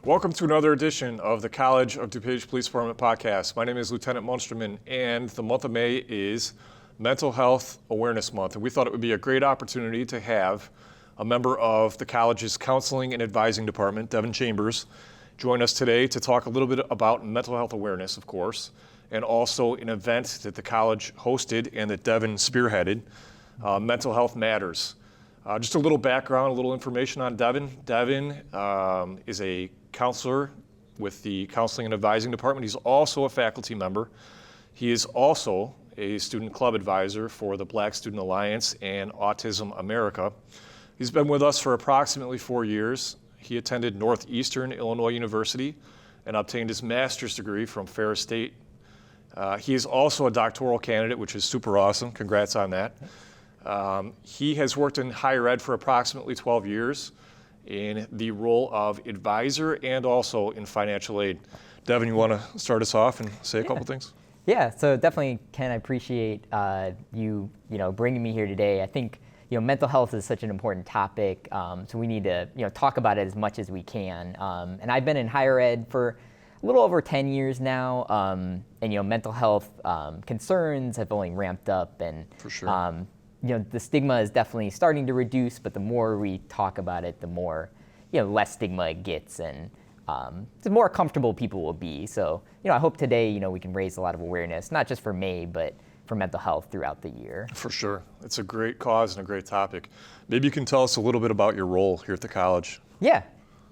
Welcome to another edition of the College of DuPage Police Department podcast. My name is Lieutenant Munsterman, and the month of May is Mental Health Awareness Month. And we thought it would be a great opportunity to have a member of the college's Counseling and Advising Department, Devin Chambers, join us today to talk a little bit about mental health awareness, of course, and also an event that the college hosted and that Devin spearheaded, Mental Health Matters. Just a little background, a little information on Devin. Devin is a counselor with the Counseling and Advising Department. He's also a faculty member. He is also a student club advisor for the Black Student Alliance and Autism America. He's been with us for approximately 4 years. He attended Northeastern Illinois University and obtained his master's degree from Ferris State. He is also a doctoral candidate, which is super awesome. Congrats on that. He has worked in higher ed for approximately 12 years in the role of advisor and also in financial aid. Devin, you want to start us off and say a couple things? Yeah, so definitely, Ken, I appreciate you bringing me here today. I think mental health is such an important topic, so we need to talk about it as much as we can. And I've been in higher ed for a little over 10 years now, and mental health concerns have only ramped up, and for sure. The stigma is definitely starting to reduce, but the more we talk about it, the more, less stigma it gets, and the more comfortable people will be. So, I hope today, we can raise a lot of awareness, not just for May, but for mental health throughout the year. For sure. It's a great cause and a great topic. Maybe you can tell us a little bit about your role here at the college. Yeah.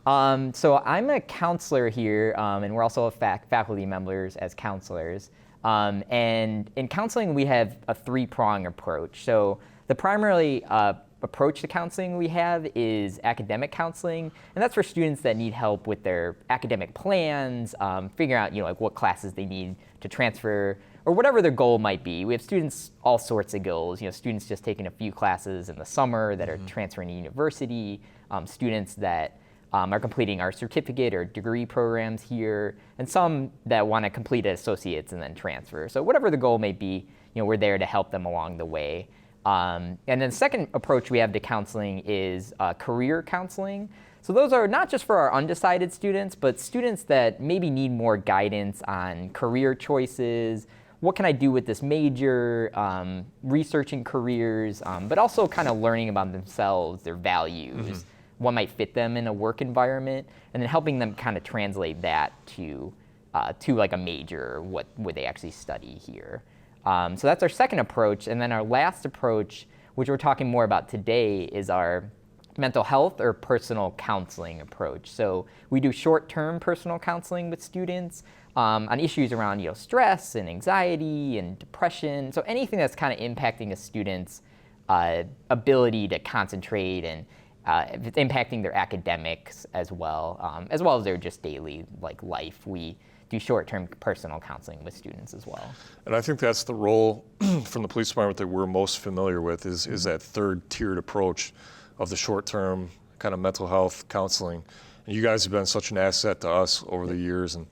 So I'm a counselor here, and we're also faculty members as counselors. And in counseling, we have a three-prong approach. So the primary approach to counseling we have is academic counseling, and that's for students that need help with their academic plans, figuring out like what classes they need to transfer, or whatever their goal might be. We have students all sorts of goals. Students just taking a few classes in the summer that are transferring to university, students that are completing our certificate or degree programs here, and some that want to complete associates and then transfer. So whatever the goal may be, we're there to help them along the way. And then the second approach we have to counseling is career counseling. So those are not just for our undecided students, but students that maybe need more guidance on career choices. What can I do with this major, researching careers, but also kind of learning about themselves, their values, what might fit them in a work environment, and then helping them kind of translate that to like a major, what would they actually study here. So that's our second approach. And then our last approach, which we're talking more about today, is our mental health or personal counseling approach. So we do short-term personal counseling with students on issues around stress and anxiety and depression. So anything that's kind of impacting a student's ability to concentrate, and if it's impacting their academics as well as their just daily life. We do short-term personal counseling with students as well. And I think that's the role from the police department that we're most familiar with is that third-tiered approach of the short-term kind of mental health counseling. And you guys have been such an asset to us over the years. And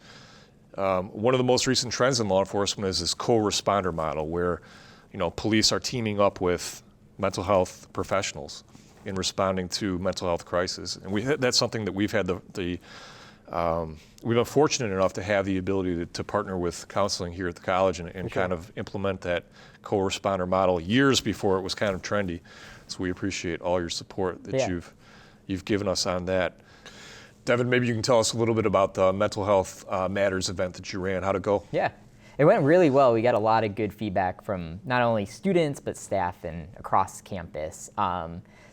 one of the most recent trends in law enforcement is this co-responder model where police are teaming up with mental health professionals in responding to mental health crisis. And that's something that we've had we've been fortunate enough to have the ability to partner with counseling here at the college and kind of implement that co-responder model years before it was kind of trendy. So we appreciate all your support that you've given us on that. Devin, maybe you can tell us a little bit about the Mental Health Matters event that you ran. How'd it go? Yeah. It went really well. We got a lot of good feedback from not only students, but staff and across campus.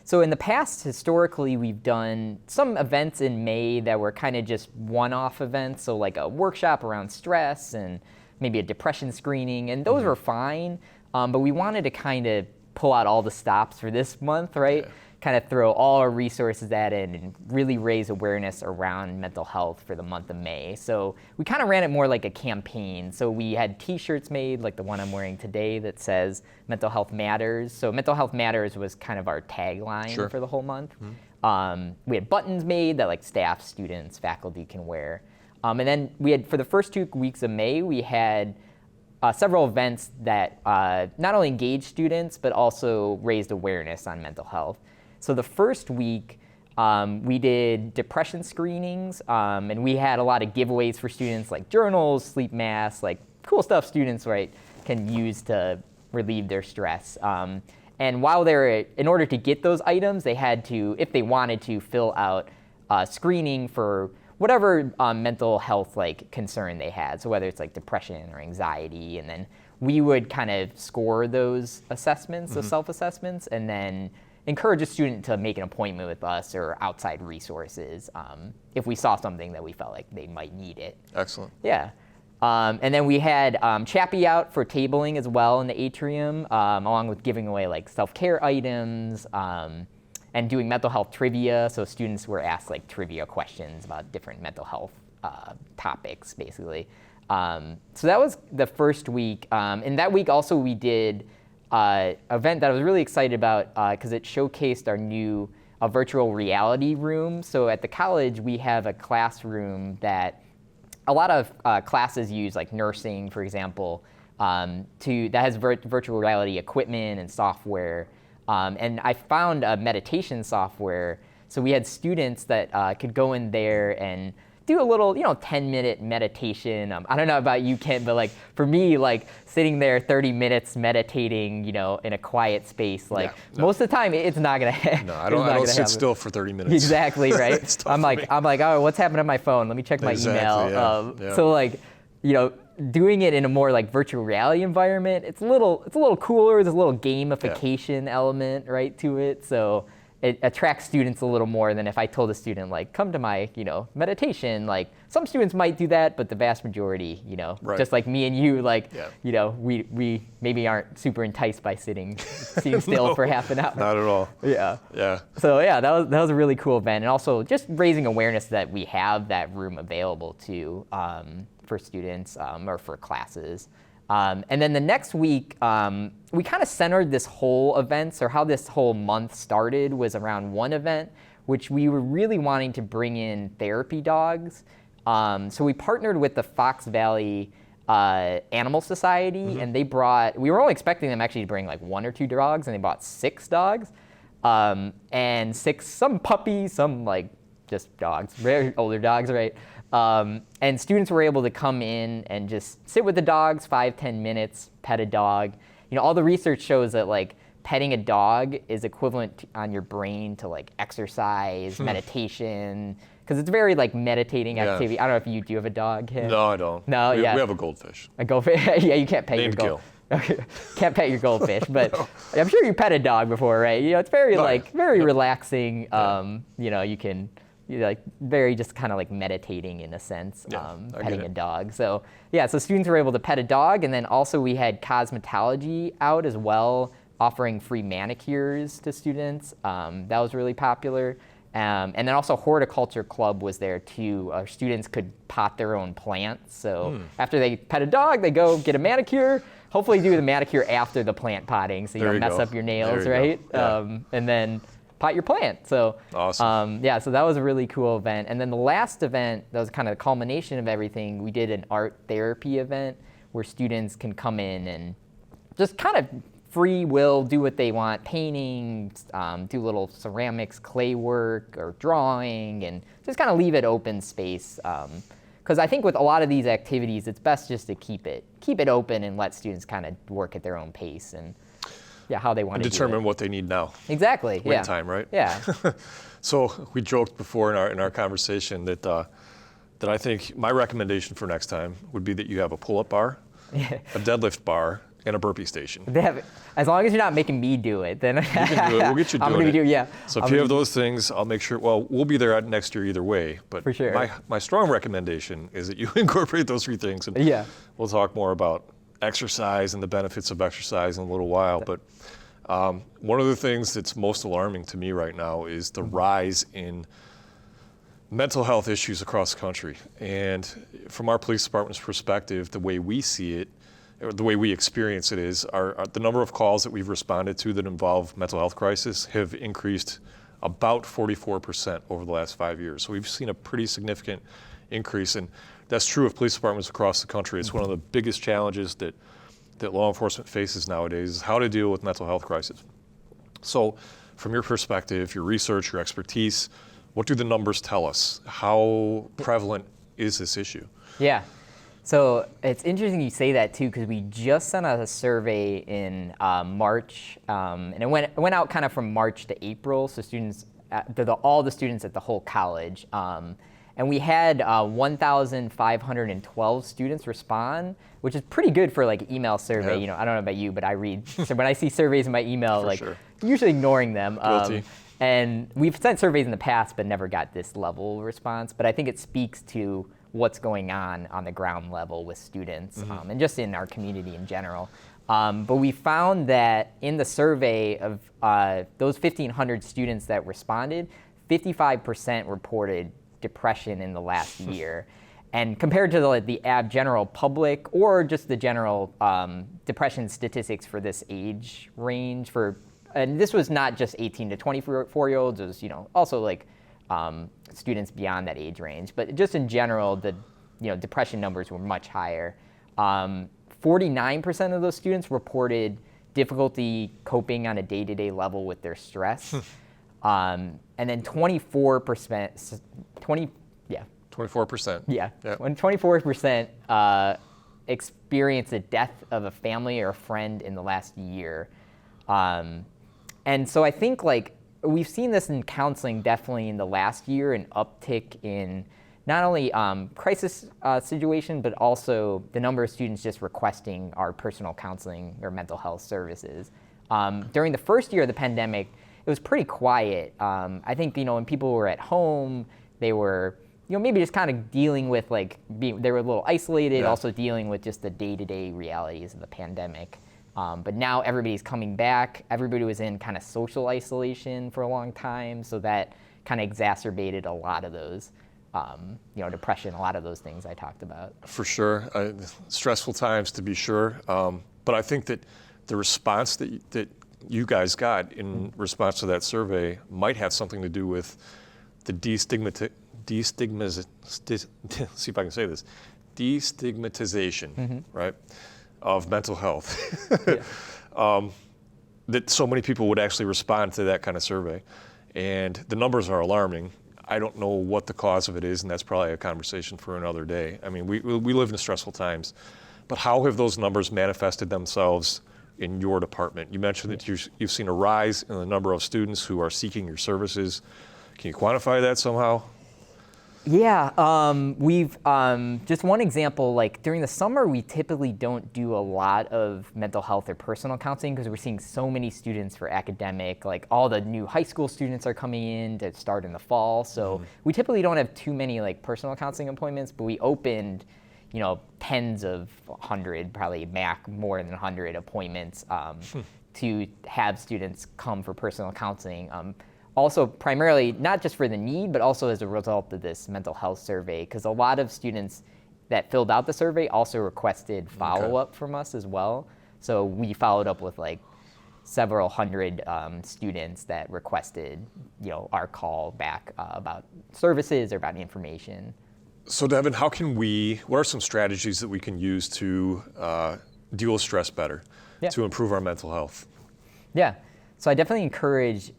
So in the past, historically, we've done some events in May that were kind of just one-off events. So like a workshop around stress and maybe a depression screening, and those were fine. But we wanted to kind of pull out all the stops for this month, right? Yeah. Kind of throw all our resources at it and really raise awareness around mental health for the month of May. So we kind of ran it more like a campaign. So we had t-shirts made, like the one I'm wearing today, that says Mental Health Matters. So Mental Health Matters was kind of our tagline for the whole month. We had buttons made that like staff, students, faculty can wear. And then we had, for the first 2 weeks of May, we had several events that not only engaged students, but also raised awareness on mental health. So the first week, we did depression screenings, and we had a lot of giveaways for students, like journals, sleep masks, like cool stuff students, right, can use to relieve their stress. And while in order to get those items, they had to, if they wanted to, fill out screening for whatever mental health like concern they had. So whether it's like depression or anxiety, and then we would kind of score those assessments, those self-assessments, and then encourage a student to make an appointment with us or outside resources if we saw something that we felt like they might need it. Excellent. Yeah. And then we had Chappie out for tabling as well in the atrium, along with giving away like self-care items and doing mental health trivia. So students were asked like trivia questions about different mental health topics, basically. So that was the first week. And that week also we did an event that I was really excited about because it showcased our new virtual reality room. So at the college, we have a classroom that a lot of classes use, like nursing, for example, that has virtual reality equipment and software. And I found a meditation software. So we had students that could go in there and do a little, 10-minute meditation. I don't know about you, Kent, but like for me, like sitting there 30 minutes meditating, in a quiet space, like most of the time it's not gonna happen. No, I don't sit still for 30 minutes. Exactly, right? I'm like, oh, what's happening on my phone? Let me check my email. Yeah. So like, doing it in a more like virtual reality environment, it's a little cooler. There's a little gamification element, right, to it. So it attracts students a little more than if I told a student, like, come to my, meditation. Like, some students might do that, but the vast majority, just like me and you, like, we maybe aren't super enticed by sitting still for half an hour. Not at all. Yeah. Yeah. So yeah, that was a really cool event, and also just raising awareness that we have that room available to for students or for classes. And then the next week, we kind of centered this whole event, or how this whole month started was around one event, which we were really wanting to bring in therapy dogs. So we partnered with the Fox Valley Animal Society, and we were only expecting them actually to bring like 1 or 2 dogs, and they bought 6 dogs, and some puppies, some like just dogs, very older dogs, right? And students were able to come in and just sit with the dogs 5-10 minutes, pet a dog. All the research shows that like petting a dog is equivalent on your brain to like exercise, meditation, because it's very like meditating activity. I don't know if you have a dog, Kim? No, I don't. No, we have a goldfish. A goldfish? Yeah, you can't pet Named your goldfish. Can't pet your goldfish, but no. I'm sure you pet a dog before, right? It's very very relaxing. You can. Like very just kind of like meditating in a sense, petting a dog. So so students were able to pet a dog, and then also we had cosmetology out as well, offering free manicures to students. That was really popular. And then also horticulture club was there too. Our students could pot their own plants. So after they pet a dog, they go get a manicure. Hopefully do the manicure after the plant potting, so you don't mess up your nails, right? And then pot your plant. So awesome. So that was a really cool event. And then the last event, that was kind of the culmination of everything, we did an art therapy event where students can come in and just kind of free will do what they want, painting, do little ceramics, clay work, or drawing, and just kind of leave it open space. Because I think with a lot of these activities, it's best just to keep it open and let students kind of work at their own pace and how they want to determine what they need now. Exactly. Wait time, right? Yeah. So we joked before in our conversation that I think my recommendation for next time would be that you have a pull-up bar, a deadlift bar, and a burpee station. As long as you're not making me do it, then you can do it. We'll get you doing it. So if you have those things, I'll make sure. Well, we'll be there next year either way. But for sure. My strong recommendation is that you incorporate those 3 things, and we'll talk more about exercise and the benefits of exercise in a little while. But one of the things that's most alarming to me right now is the rise in mental health issues across the country. And from our police department's perspective, the way we see it, or the way we experience it is, the number of calls that we've responded to that involve mental health crisis have increased about 44% over the last 5 years. So we've seen a pretty significant increase, and that's true of police departments across the country. It's one of the biggest challenges that that law enforcement faces nowadays is how to deal with mental health crisis. So from your perspective, your research, your expertise, what do the numbers tell us? How prevalent is this issue? Yeah. So it's interesting you say that too, because we just sent out a survey in March, and it went out kind of from March to April. So students, all the students at the whole college, and we had 1,512 students respond, which is pretty good for like email survey. Yeah. I don't know about you, but I read. So when I see surveys in my email, Sure. usually ignoring them. Guilty. And we've sent surveys in the past, but never got this level of response. But I think it speaks to what's going on the ground level with students, and just in our community in general. But we found that in the survey of those 1,500 students that responded, 55% reported depression in the last year. And compared to the general public or just the general depression statistics for this age range, and this was not just 18 to 24-year-olds, it was also like students beyond that age range, but just in general, the depression numbers were much higher. 49% of those students reported difficulty coping on a day-to-day level with their stress, and then 24%, 24%. When 24% experienced the death of a family or a friend in the last year. And so I think we've seen this in counseling definitely in the last year, an uptick in not only crisis situation, but also the number of students just requesting our personal counseling or mental health services. During the first year of the pandemic, it was pretty quiet. I think, when people were at home, they were, maybe just kind of dealing with they were a little isolated, also dealing with just the day-to-day realities of the pandemic. But now everybody's coming back. Everybody was in kind of social isolation for a long time, so that kind of exacerbated a lot of those, depression, a lot of those things I talked about. For sure. Stressful times, to be sure. But I think that the response that you guys got in response to that survey might have something to do with the destigmatization, right, of mental health. That so many people would actually respond to that kind of survey. And the numbers are alarming. I don't know what the cause of it is, and that's probably a conversation for another day. I mean, we live in stressful times, but how have those numbers manifested themselves in your department? You mentioned that you've seen a rise in the number of students who are seeking your services. Can you quantify that somehow? Yeah, we've, just one example, during the summer, we typically don't do a lot of mental health or personal counseling because we're seeing so many students for academic, all the new high school students are coming in to start in the fall. So we typically don't have too many personal counseling appointments, but we opened, tens of 100, probably more than 100 appointments to have students come for personal counseling. Also, primarily, not just for the need, but also as a result of this mental health survey, because a lot of students that filled out the survey also requested follow-up from us as well. So we followed up with several hundred students that requested, our call back about services or about information. So Devin, what are some strategies that we can use to deal with stress better, to improve our mental health? Yeah, so I definitely encourage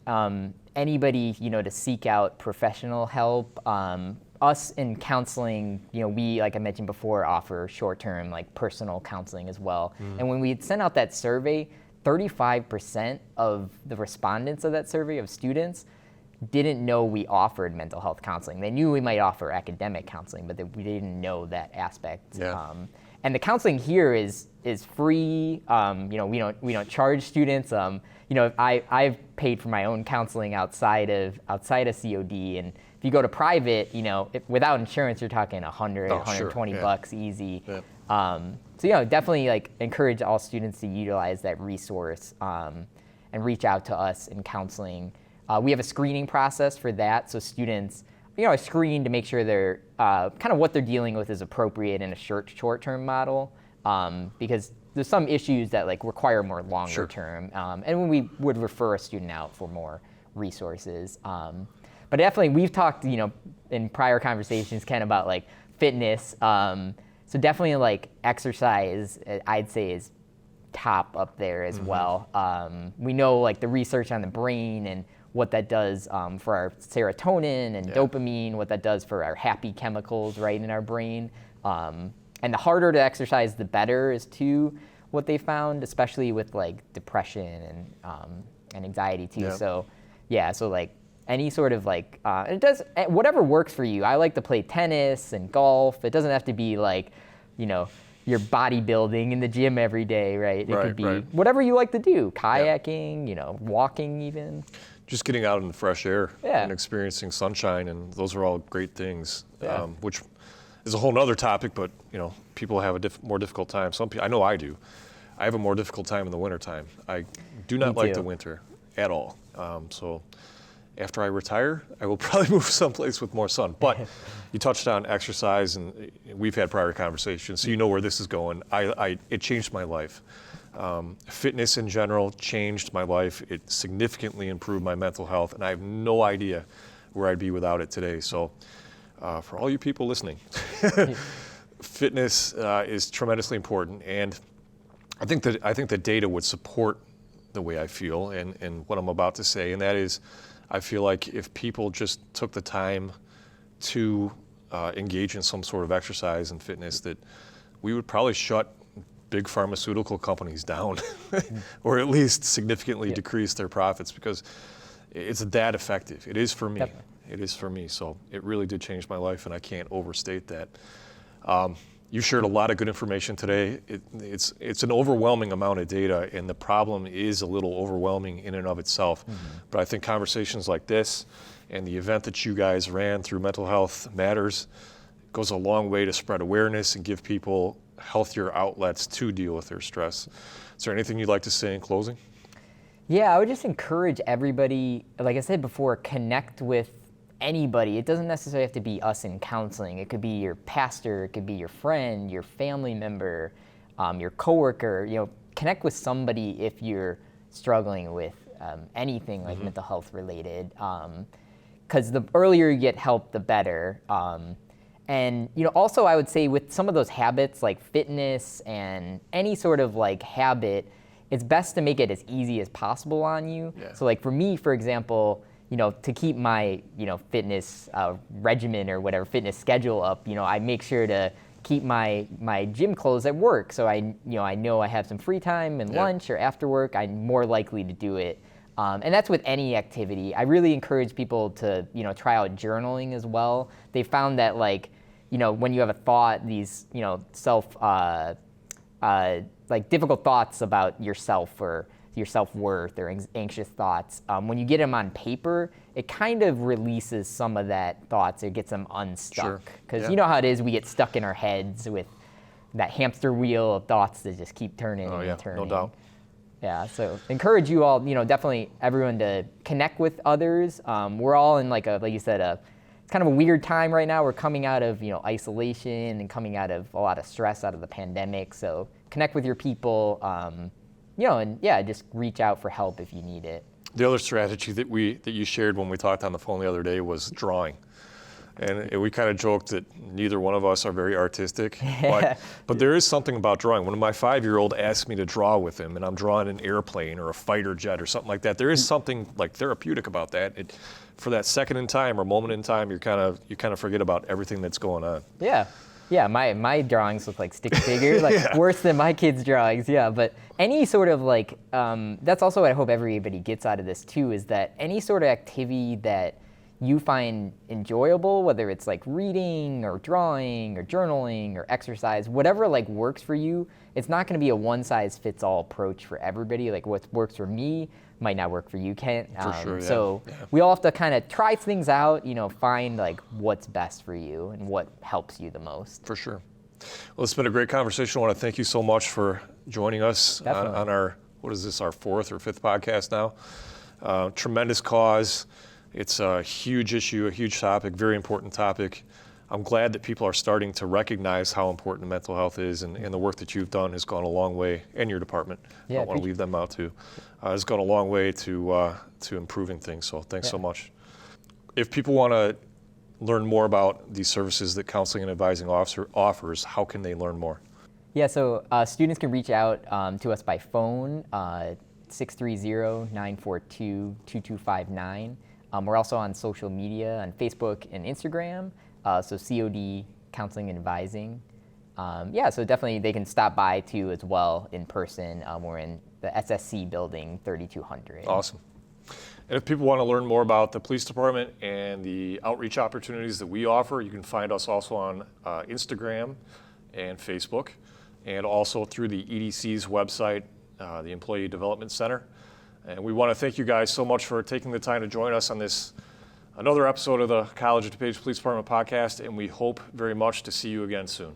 anybody, to seek out professional help. Us in counseling, we, like I mentioned before, offer short-term, personal counseling as well. And when we sent out that survey, 35% of the respondents of that survey of students didn't know we offered mental health counseling. They knew we might offer academic counseling, but we didn't know that aspect. Yeah. And the counseling here is free. We don't charge students. I've paid for my own counseling outside of COD, and if you go to private, without insurance, you're talking 120 bucks easy. Yeah. So definitely encourage all students to utilize that resource and reach out to us in counseling. We have a screening process for that, so students are screened to make sure they're kind of what they're dealing with is appropriate in a short-term model, because there's some issues that require more longer term, and when we would refer a student out for more resources. But definitely, we've talked, in prior conversations, Ken, about, fitness. So definitely, exercise, I'd say, is, top up there as well. We know like the research on the brain and what that does for our serotonin and dopamine, what that does for our happy chemicals right in our brain. And the harder to exercise, the better is too what they found, especially with like depression and anxiety too. So so like any sort of like, it does whatever works for you. I like to play tennis and golf. It doesn't have to be like, you're bodybuilding in the gym every day, right? It could be whatever you like to do, kayaking, walking even. Just getting out in the fresh air and experiencing sunshine, and those are all great things, which is a whole nother topic, but people have a more difficult time. Some people, I know I do. I have a more difficult time in the wintertime. I do not like the winter at all. So after I retire, I will probably move someplace with more sun. But you touched on exercise, and we've had prior conversations, so you know where this is going. It changed my life. Fitness in general changed my life. It significantly improved my mental health, and I have no idea where I'd be without it today. So for all you people listening, fitness is tremendously important, and I think that data would support the way I feel and what I'm about to say, and that is, I feel like if people just took the time to engage in some sort of exercise and fitness, that we would probably shut big pharmaceutical companies down, or at least significantly decrease their profits, because it's that effective. It is for me. Definitely. It is for me. So it really did change my life, and I can't overstate that. You shared a lot of good information today. It's an overwhelming amount of data, and the problem is a little overwhelming in and of itself. But I think conversations like this and the event that you guys ran through Mental Health Matters goes a long way to spread awareness and give people healthier outlets to deal with their stress. Is there anything you'd like to say in closing? Yeah, I would just encourage everybody, like I said before, connect with anybody. It doesn't necessarily have to be us in counseling. It could be your pastor, it could be your friend, your family member, your coworker. Connect with somebody if you're struggling with anything like mental health related. Because the earlier you get help, the better. And also I would say with some of those habits like fitness and any sort of like habit, it's best to make it as easy as possible on you. So like for me, for example, to keep my, fitness regimen or whatever, fitness schedule up, I make sure to keep my gym clothes at work. So I know I have some free time and lunch or after work, I'm more likely to do it. And that's with any activity. I really encourage people to, try out journaling as well. They found that when you have a thought, these, like difficult thoughts about yourself or your self-worth or anxious thoughts, when you get them on paper, it kind of releases some of that thoughts. It gets them unstuck. Because you know how it is, we get stuck in our heads with that hamster wheel of thoughts that just keep turning and turning. No doubt. Yeah, so encourage you all, definitely everyone to connect with others. We're all in like you said, it's kind of a weird time right now. We're coming out of, isolation and coming out of a lot of stress out of the pandemic. So connect with your people, just reach out for help if you need it. The other strategy that you shared when we talked on the phone the other day was drawing. And we kind of joked that neither one of us are very artistic, but there is something about drawing. When my 5-year-old asks me to draw with him, and I'm drawing an airplane or a fighter jet or something like that, there is something like therapeutic about that. For that second in time or moment in time, you kind of forget about everything that's going on. Yeah, my drawings look like stick figures, worse than my kids' drawings. Yeah, but any sort of that's also what I hope everybody gets out of this too, is that any sort of activity that you find enjoyable, whether it's like reading or drawing or journaling or exercise, whatever works for you, it's not going to be a one-size-fits-all approach for everybody. Like what works for me might not work for you, Kent. For sure, yeah. So we all have to kind of try things out, find what's best for you and what helps you the most. For sure. Well, it's been a great conversation. I want to thank you so much for joining us on our, what is this, our 4th or 5th podcast now. Tremendous cause. It's a huge issue, a huge topic, very important topic. I'm glad that people are starting to recognize how important mental health is, and the work that you've done has gone a long way, and your department. I don't want to leave them out too. Has gone a long way to improving things, so thanks so much. If people want to learn more about these services that Counseling and Advising offers, how can they learn more? Yeah, so students can reach out to us by phone, 630-942-2259. We're also on social media on Facebook and Instagram, so COD Counseling and Advising. Yeah, so definitely they can stop by too as well in person. We're in the SSC building 3200. Awesome. And if people want to learn more about the police department and the outreach opportunities that we offer, you can find us also on Instagram and Facebook, and also through the EDC's website, the Employee Development Center. And we want to thank you guys so much for taking the time to join us on this another episode of the College of DuPage Police Department podcast, and we hope very much to see you again soon.